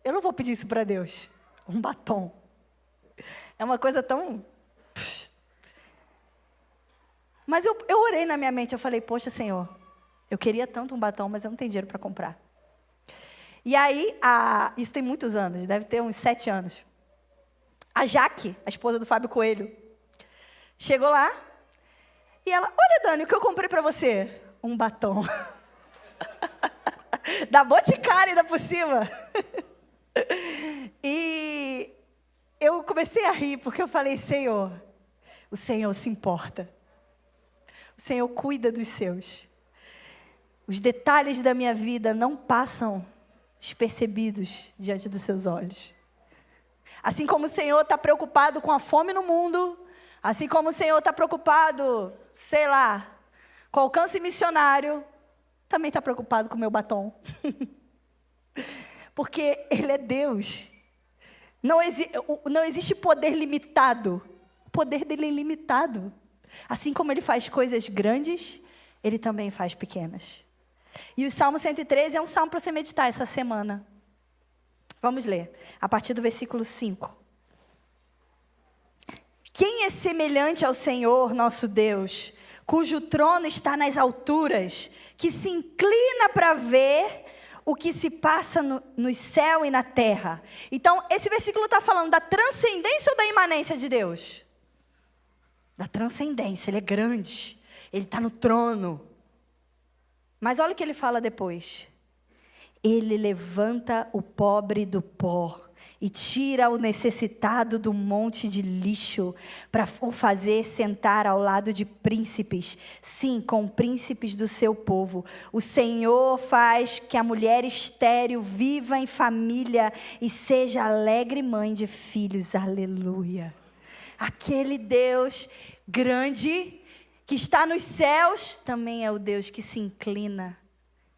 eu não vou pedir isso para Deus. Um batom. É uma coisa tão... Mas eu orei na minha mente, eu falei: poxa, Senhor, eu queria tanto um batom, mas eu não tenho dinheiro para comprar. E aí, isso tem muitos anos, deve ter uns 7 anos. A Jaque, a esposa do Fábio Coelho, chegou lá e ela: olha, Dani, o que eu comprei para você? Um batom. Da Boticário ainda por cima. E eu comecei a rir, porque eu falei: Senhor, o Senhor se importa. O Senhor cuida dos seus. Os detalhes da minha vida não passam despercebidos diante dos seus olhos. Assim como o Senhor está preocupado com a fome no mundo, assim como o Senhor está preocupado, sei lá, com o alcance missionário, também está preocupado com o meu batom. Porque Ele é Deus. Não existe poder limitado. O poder dele é ilimitado. Assim como Ele faz coisas grandes, Ele também faz pequenas. E o Salmo 113 é um salmo para você meditar essa semana. Vamos ler, a partir do versículo 5. Quem é semelhante ao Senhor, nosso Deus, cujo trono está nas alturas, que se inclina para ver o que se passa no céu e na terra? Então, esse versículo está falando da transcendência ou da imanência de Deus? Da transcendência, ele é grande, ele está no trono. Mas olha o que ele fala depois. Ele levanta o pobre do pó e tira o necessitado do monte de lixo para o fazer sentar ao lado de príncipes, sim, com príncipes do seu povo. O Senhor faz que a mulher estéril viva em família e seja alegre mãe de filhos. Aleluia. Aquele Deus grande que está nos céus também é o Deus que se inclina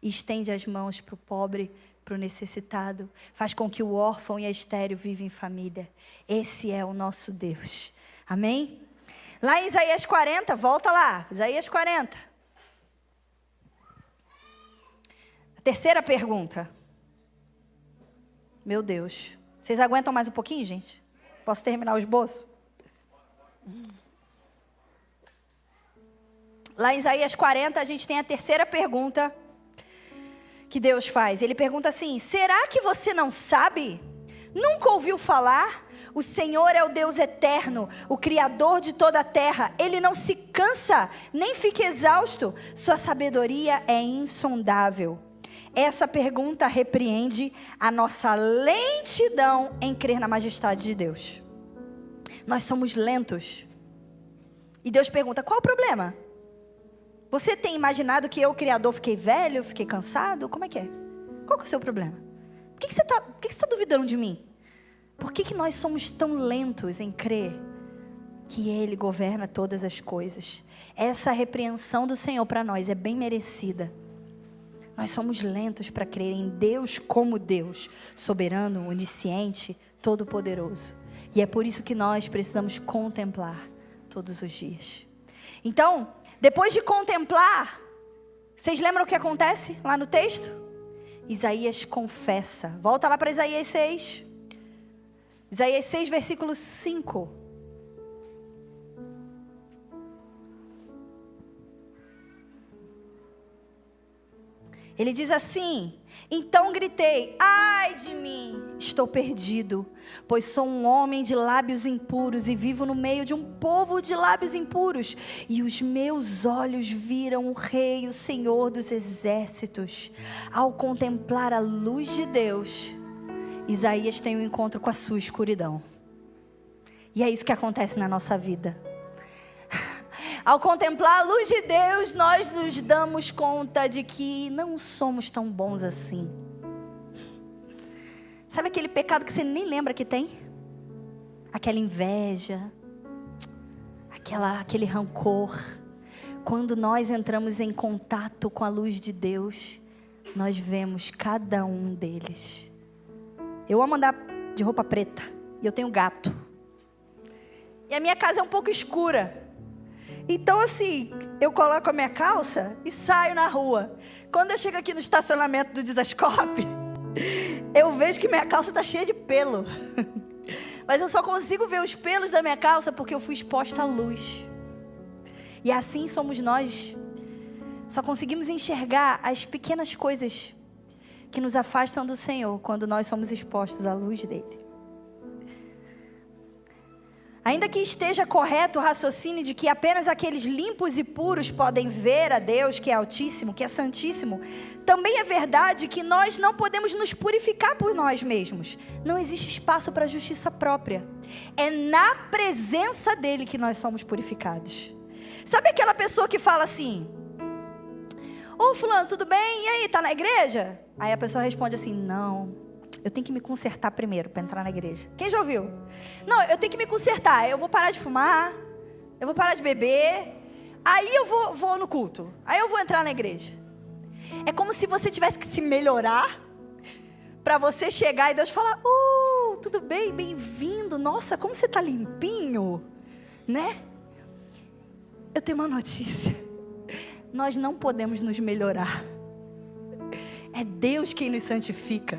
e estende as mãos para o pobre, para o necessitado, faz com que o órfão e a estéril vivam em família. Esse é o nosso Deus. Amém? Lá em Isaías 40, volta lá, Isaías 40. A terceira pergunta. Meu Deus. Vocês aguentam mais um pouquinho, gente? Posso terminar o esboço? Lá em Isaías 40, a gente tem a terceira pergunta que Deus faz. Ele pergunta assim: será que você não sabe? Nunca ouviu falar? O Senhor é o Deus eterno, o Criador de toda a terra. Ele não se cansa, nem fica exausto. Sua sabedoria é insondável. Essa pergunta repreende a nossa lentidão em crer na majestade de Deus. Nós somos lentos. E Deus pergunta: qual o problema? Você tem imaginado que eu, o Criador, fiquei velho, fiquei cansado? Como é que é? Qual que é o seu problema? Por que você está duvidando de mim? Por que nós somos tão lentos em crer que Ele governa todas as coisas? Essa repreensão do Senhor para nós é bem merecida. Nós somos lentos para crer em Deus como Deus, soberano, onisciente, todo-poderoso. E é por isso que nós precisamos contemplar todos os dias. Então, depois de contemplar, vocês lembram o que acontece lá no texto? Isaías confessa. Volta lá para Isaías 6. Isaías 6, versículo 5. Ele diz assim: então gritei, ai de mim, estou perdido, pois sou um homem de lábios impuros e vivo no meio de um povo de lábios impuros. E os meus olhos viram o Rei, o Senhor dos exércitos. Ao contemplar a luz de Deus, Isaías tem um encontro com a sua escuridão. E é isso que acontece na nossa vida. Ao contemplar a luz de Deus, nós nos damos conta de que não somos tão bons assim. Sabe aquele pecado que você nem lembra que tem? Aquela inveja, aquele rancor. Quando nós entramos em contato com a luz de Deus, nós vemos cada um deles. Eu amo andar de roupa preta e eu tenho gato. E a minha casa é um pouco escura. Então assim, eu coloco a minha calça e saio na rua. Quando eu chego aqui no estacionamento do Desascope, eu vejo que minha calça está cheia de pelo. Mas eu só consigo ver os pelos da minha calça porque eu fui exposta à luz. E assim somos nós. Só conseguimos enxergar as pequenas coisas que nos afastam do Senhor quando nós somos expostos à luz dele. Ainda que esteja correto o raciocínio de que apenas aqueles limpos e puros podem ver a Deus, que é altíssimo, que é santíssimo, também é verdade que nós não podemos nos purificar por nós mesmos. Não existe espaço para justiça própria. É na presença dele que nós somos purificados. Sabe aquela pessoa que fala assim: ô fulano, tudo bem? E aí, tá na igreja? Aí a pessoa responde assim: não, eu tenho que me consertar primeiro para entrar na igreja. Quem já ouviu? Não, eu tenho que me consertar. Eu vou parar de fumar, eu vou parar de beber, aí eu vou no culto, aí eu vou entrar na igreja. É como se você tivesse que se melhorar para você chegar e Deus falar: tudo bem, bem-vindo, nossa, como você está limpinho, né? Eu tenho uma notícia: nós não podemos nos melhorar. É Deus quem nos santifica.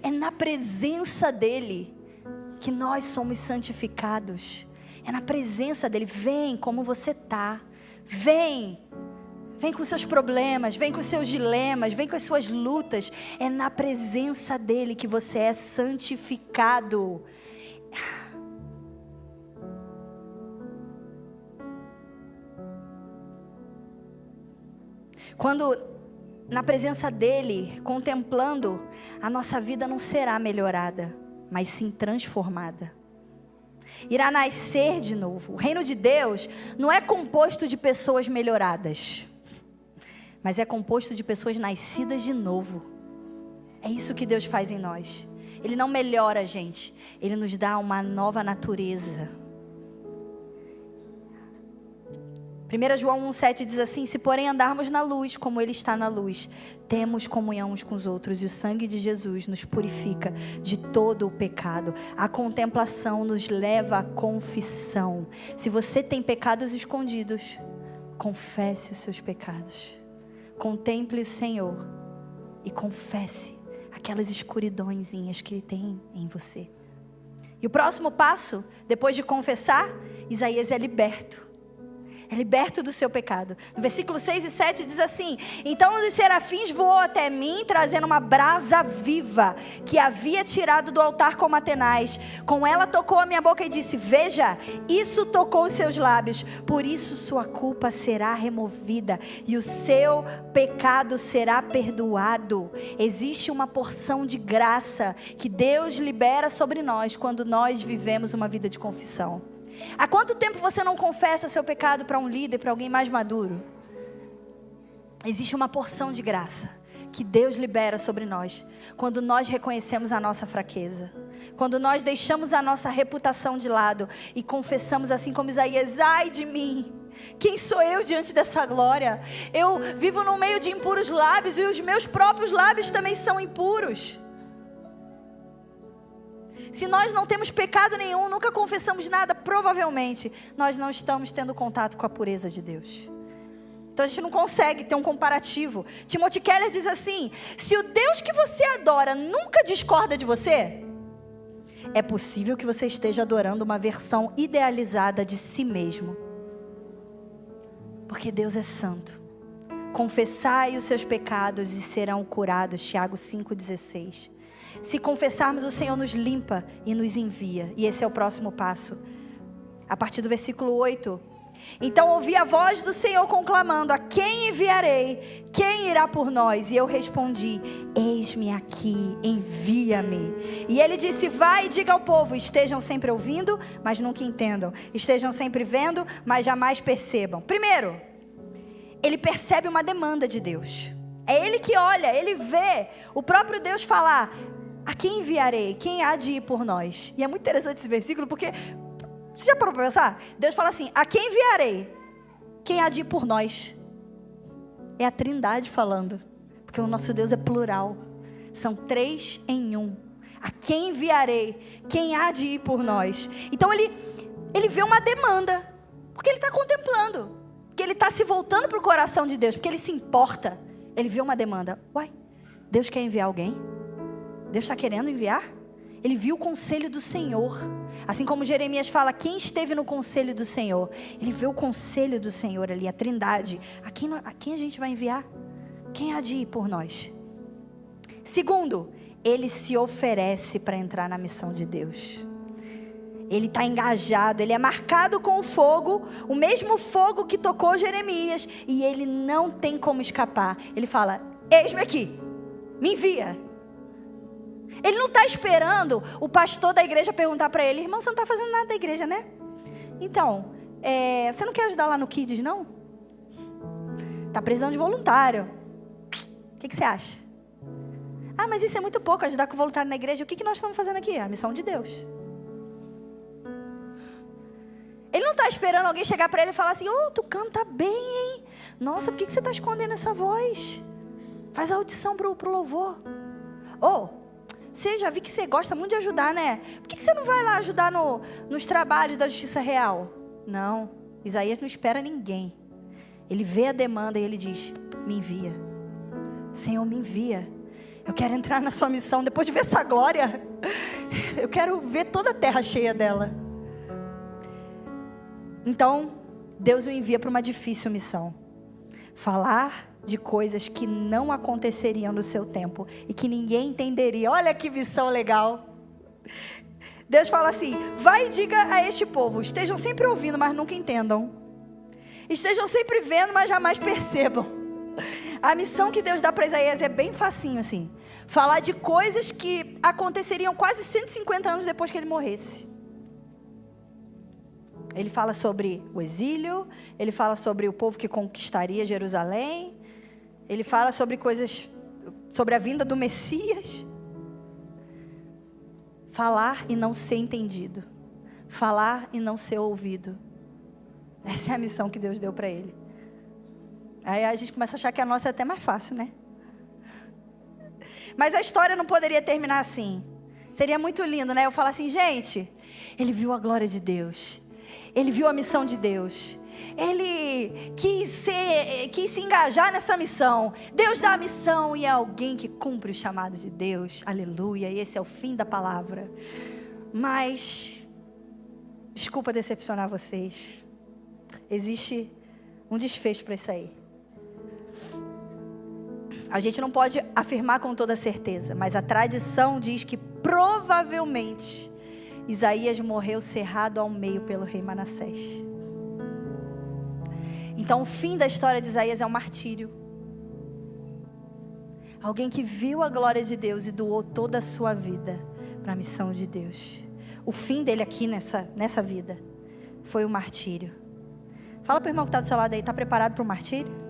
É na presença dEle que nós somos santificados. É na presença dEle. Vem como você está. Vem com seus problemas, vem com seus dilemas, vem com as suas lutas. É na presença dEle que você é santificado. Quando na presença dEle, contemplando, a nossa vida não será melhorada, mas sim transformada. Irá nascer de novo. O reino de Deus não é composto de pessoas melhoradas, mas é composto de pessoas nascidas de novo. É isso que Deus faz em nós. Ele não melhora a gente, Ele nos dá uma nova natureza. 1 João 1,7 diz assim: se porém andarmos na luz, como Ele está na luz, temos comunhão uns com os outros, e o sangue de Jesus nos purifica de todo o pecado. A contemplação nos leva à confissão. Se você tem pecados escondidos, confesse os seus pecados. Contemple o Senhor e confesse aquelas escuridõezinhas que tem em você. E o próximo passo, depois de confessar, Isaías é liberto. É liberto do seu pecado. No versículo 6 e 7 diz assim: então os serafins voou até mim, trazendo uma brasa viva, que havia tirado do altar com Atenaz. Com ela tocou a minha boca e disse: veja, isso tocou os seus lábios, por isso sua culpa será removida, e o seu pecado será perdoado. Existe uma porção de graça que Deus libera sobre nós, quando nós vivemos uma vida de confissão. Há quanto tempo você não confessa seu pecado para um líder, para alguém mais maduro? Existe uma porção de graça que Deus libera sobre nós, quando nós reconhecemos a nossa fraqueza, quando nós deixamos a nossa reputação de lado e confessamos assim como Isaías: ai de mim, quem sou eu diante dessa glória? Eu vivo no meio de impuros lábios, e os meus próprios lábios também são impuros. Se nós não temos pecado nenhum, nunca confessamos nada, provavelmente nós não estamos tendo contato com a pureza de Deus. Então a gente não consegue ter um comparativo. Timothy Keller diz assim: se o Deus que você adora nunca discorda de você, é possível que você esteja adorando uma versão idealizada de si mesmo. Porque Deus é santo. Confessai os seus pecados e serão curados. Tiago 5,16. Se confessarmos, o Senhor nos limpa e nos envia. E esse é o próximo passo. A partir do versículo 8. Então ouvi a voz do Senhor conclamando: a quem enviarei? Quem irá por nós? E eu respondi: eis-me aqui, envia-me. E ele disse: vai e diga ao povo: estejam sempre ouvindo, mas nunca entendam. Estejam sempre vendo, mas jamais percebam. Primeiro, ele percebe uma demanda de Deus. É ele que olha, ele vê o próprio Deus falar: a quem enviarei? Quem há de ir por nós? E é muito interessante esse versículo, porque você já parou para pensar? Deus fala assim: a quem enviarei? Quem há de ir por nós? É a Trindade falando, porque o nosso Deus é plural. São 3 em 1. A quem enviarei? Quem há de ir por nós? Então ele vê uma demanda, porque ele está contemplando, porque ele está se voltando para o coração de Deus, porque ele se importa. Ele vê uma demanda. Uai, Deus quer enviar alguém? Deus está querendo enviar? Ele viu o conselho do Senhor. Assim como Jeremias fala: quem esteve no conselho do Senhor? Ele vê o conselho do Senhor ali, a Trindade. A quem a gente vai enviar? Quem há de ir por nós? Segundo, ele se oferece para entrar na missão de Deus. Ele está engajado, ele é marcado com o fogo, o mesmo fogo que tocou Jeremias, e ele não tem como escapar. Ele fala: eis-me aqui, me envia. Ele não está esperando o pastor da igreja perguntar para ele: irmão, você não está fazendo nada da igreja, né? Então, você não quer ajudar lá no Kids, não? Está precisando de voluntário. O que você acha? Ah, mas isso é muito pouco, ajudar com voluntário na igreja. O que nós estamos fazendo aqui? A missão de Deus. Ele não está esperando alguém chegar para ele e falar assim: oh, tu canta bem, hein? Nossa, por que você está escondendo essa voz? Faz a audição pro louvor. Oh, você já vi que você gosta muito de ajudar, né? Por que você não vai lá ajudar nos trabalhos da justiça real? Não, Isaías não espera ninguém. Ele vê a demanda e ele diz: me envia. Senhor, me envia. Eu quero entrar na sua missão. Depois de ver essa glória, eu quero ver toda a terra cheia dela. Então, Deus o envia para uma difícil missão. Falar de coisas que não aconteceriam no seu tempo e que ninguém entenderia. Olha que missão legal. Deus fala assim: vai e diga a este povo, estejam sempre ouvindo, mas nunca entendam. Estejam sempre vendo, mas jamais percebam. A missão que Deus dá para Isaías é bem facinho assim. Falar de coisas que aconteceriam quase 150 anos depois que ele morresse. Ele fala sobre o exílio, ele fala sobre o povo que conquistaria Jerusalém, ele fala sobre coisas, sobre a vinda do Messias. Falar e não ser entendido. Falar e não ser ouvido. Essa é a missão que Deus deu para ele. Aí a gente começa a achar que a nossa é até mais fácil, né? Mas a história não poderia terminar assim. Seria muito lindo, né? Eu falar assim, gente, ele viu a glória de Deus. Ele viu a missão de Deus. Ele quis se engajar nessa missão. Deus dá a missão e é alguém que cumpre o chamado de Deus. Aleluia. E esse é o fim da palavra. Mas, desculpa decepcionar vocês. Existe um desfecho para isso aí. A gente não pode afirmar com toda certeza, mas a tradição diz que provavelmente Isaías morreu cerrado ao meio pelo rei Manassés. Então o fim da história de Isaías é um martírio. Alguém que viu a glória de Deus e doou toda a sua vida para a missão de Deus. O fim dele aqui nessa vida foi o martírio. Fala para o irmão que está do seu lado aí, está preparado para o martírio?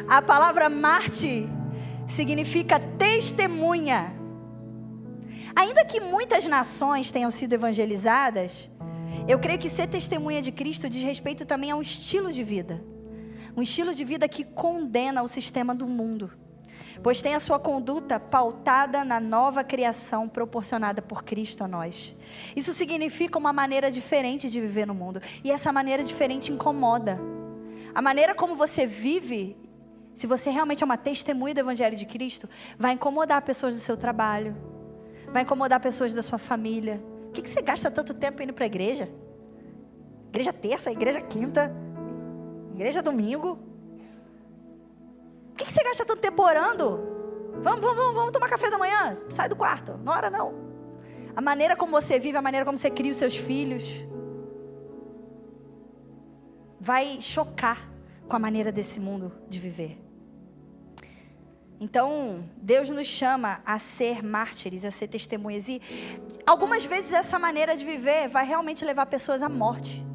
A palavra mártir significa testemunha. Ainda que muitas nações tenham sido evangelizadas, eu creio que ser testemunha de Cristo diz respeito também a um estilo de vida. Um estilo de vida que condena o sistema do mundo, pois tem a sua conduta pautada na nova criação proporcionada por Cristo a nós. Isso significa uma maneira diferente de viver no mundo. E essa maneira diferente incomoda. A maneira como você vive, se você realmente é uma testemunha do Evangelho de Cristo, vai incomodar pessoas do seu trabalho, vai incomodar pessoas da sua família. Por que você gasta tanto tempo indo para a igreja? Igreja terça, igreja quinta, igreja domingo. Por que você gasta tanto tempo orando? Vamos tomar café da manhã? Sai do quarto, não ora não. A maneira como você vive, a maneira como você cria os seus filhos, vai chocar com a maneira desse mundo de viver. Então, Deus nos chama a ser mártires, a ser testemunhas. E algumas vezes essa maneira de viver vai realmente levar pessoas à morte.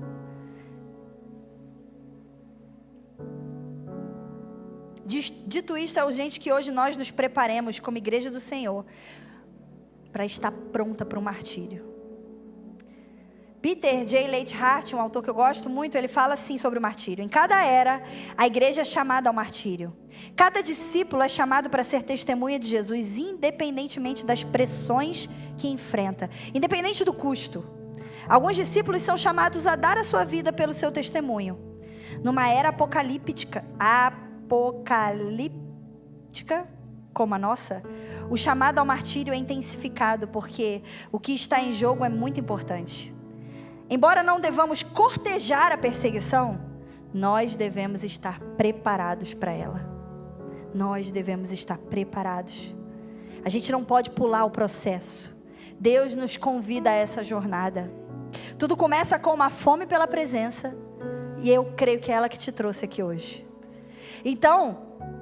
Dito isto, é urgente que hoje nós nos preparemos como igreja do Senhor para estar pronta para o martírio. Peter J. Leite Hart, um autor que eu gosto muito, ele fala assim sobre o martírio. Em cada era, a igreja é chamada ao martírio. Cada discípulo é chamado para ser testemunha de Jesus, independentemente das pressões que enfrenta, independente do custo. Alguns discípulos são chamados a dar a sua vida pelo seu testemunho. Numa era apocalíptica como a nossa, o chamado ao martírio é intensificado, porque o que está em jogo é muito importante. Embora não devamos cortejar a perseguição, nós devemos estar preparados para ela. Nós devemos estar preparados. A gente não pode pular o processo. Deus nos convida a essa jornada. Tudo começa com uma fome pela presença, e eu creio que é ela que te trouxe aqui hoje. Então,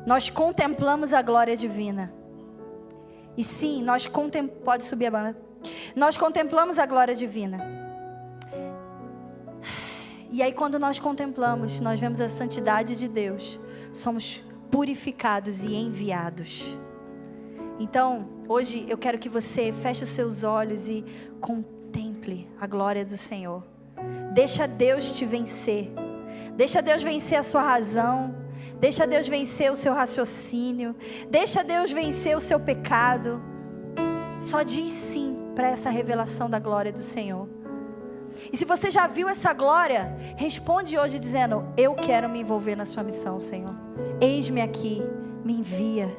nós contemplamos a glória divina. E sim, pode subir a banda. Nós contemplamos a glória divina. E aí quando nós contemplamos, nós vemos a santidade de Deus. Somos purificados e enviados. Então, hoje eu quero que você feche os seus olhos e contemple a glória do Senhor. Deixa Deus te vencer. Deixa Deus vencer a sua razão. Deixa Deus vencer o seu raciocínio. Deixa Deus vencer o seu pecado. Só diz sim para essa revelação da glória do Senhor. E se você já viu essa glória, responde hoje dizendo: eu quero me envolver na sua missão, Senhor. Eis-me aqui, me envia.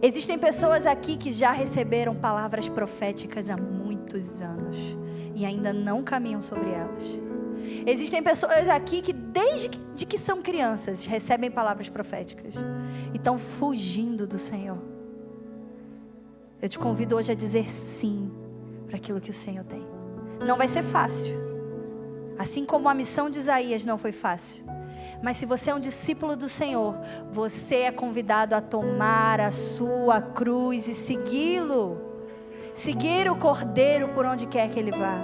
Existem pessoas aqui que já receberam palavras proféticas há muitos anos e ainda não caminham sobre elas. Existem pessoas aqui que desde que são crianças recebem palavras proféticas e estão fugindo do Senhor. Eu te convido hoje a dizer sim para aquilo que o Senhor tem. Não vai ser fácil, assim como a missão de Isaías não foi fácil. Mas se você é um discípulo do Senhor, você é convidado a tomar a sua cruz e segui-lo. Seguir o Cordeiro por onde quer que ele vá.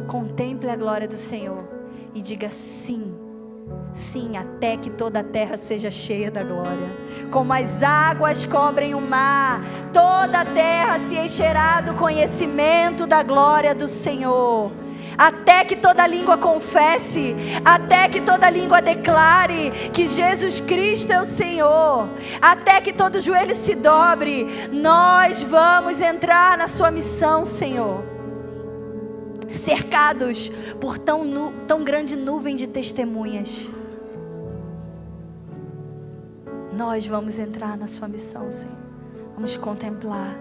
Contemple a glória do Senhor e diga sim. Sim, até que toda a terra seja cheia da glória. Como as águas cobrem o mar, toda a terra se encherá do conhecimento da glória do Senhor. Até que toda língua confesse, até que toda língua declare que Jesus Cristo é o Senhor, até que todo joelho se dobre, nós vamos entrar na sua missão, Senhor. Cercados por tão grande nuvem de testemunhas, nós vamos entrar na sua missão, Senhor. Vamos contemplar.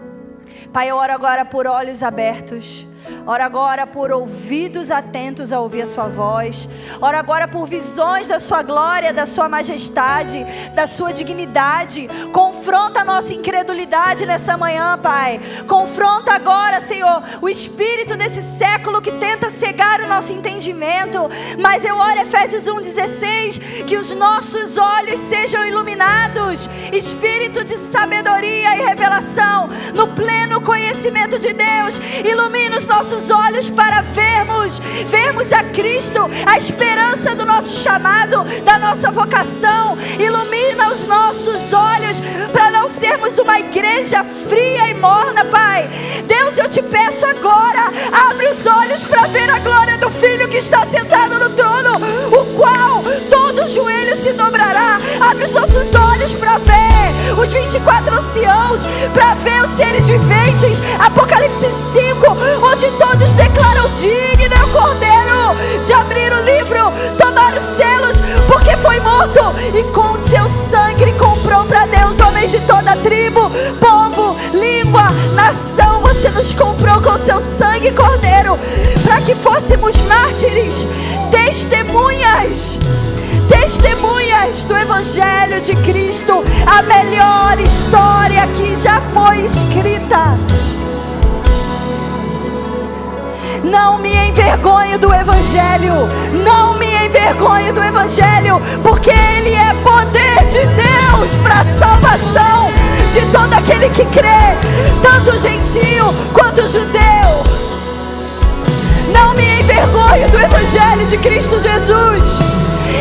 Pai, eu oro agora por olhos abertos. Oro agora por ouvidos atentos a ouvir a sua voz. Oro agora por visões da sua glória, da sua majestade, da sua dignidade. Confronta a nossa incredulidade nessa manhã, Pai. Confronta agora, Senhor, o espírito desse século que tenta cegar o nosso entendimento. Mas eu oro, Efésios 1,16, que os nossos olhos sejam iluminados. Espírito de sabedoria e revelação, no pleno conhecimento de Deus. Ilumina os nossos olhos para vermos a Cristo, a esperança do nosso chamado, da nossa vocação. Ilumina os nossos olhos para não sermos uma igreja fria e morna, Pai. Deus, eu te peço agora, abre os olhos para ver a glória do Filho que está sentado no trono, o qual todo joelho se dobrará. Abre os nossos olhos para ver os 24 anciãos, para ver os seres viventes. Apocalipse 5, onde todos declaram: digno é o Cordeiro de abrir o livro, tomar os selos, porque foi morto e com o seu sangue ele comprou para Deus homens de toda tribo, povo, língua, nação. Você nos comprou com o seu sangue, Cordeiro, para que fôssemos mártires, testemunhas do Evangelho de Cristo, a melhor história que já foi escrita. Não me envergonho do Evangelho, não me envergonho do Evangelho, porque ele é poder de Deus para a salvação de todo aquele que crê, tanto gentio quanto judeu. Não me envergonho do Evangelho de Cristo Jesus.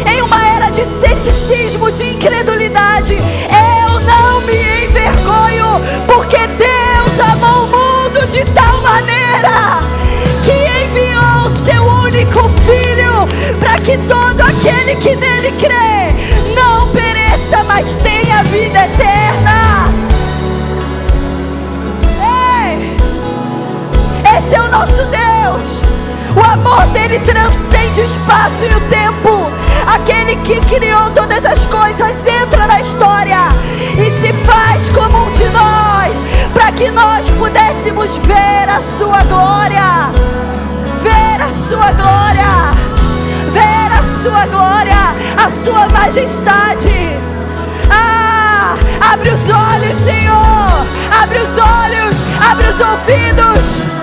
Em uma era de ceticismo, de incredulidade, eu não me envergonho, porque Deus amou o mundo de tal maneira que enviou o seu único Filho, para que todo aquele que nele crê não pereça, mas tenha vida eterna. Ei, esse é o nosso Deus. O amor dele transcende o espaço e o tempo. Aquele que criou todas as coisas entra na história e se faz como um de nós, para que nós pudéssemos ver a sua glória. Ver a sua glória. Ver a sua glória, a sua majestade. Abre os olhos, Senhor. Abre os olhos, abre os ouvidos.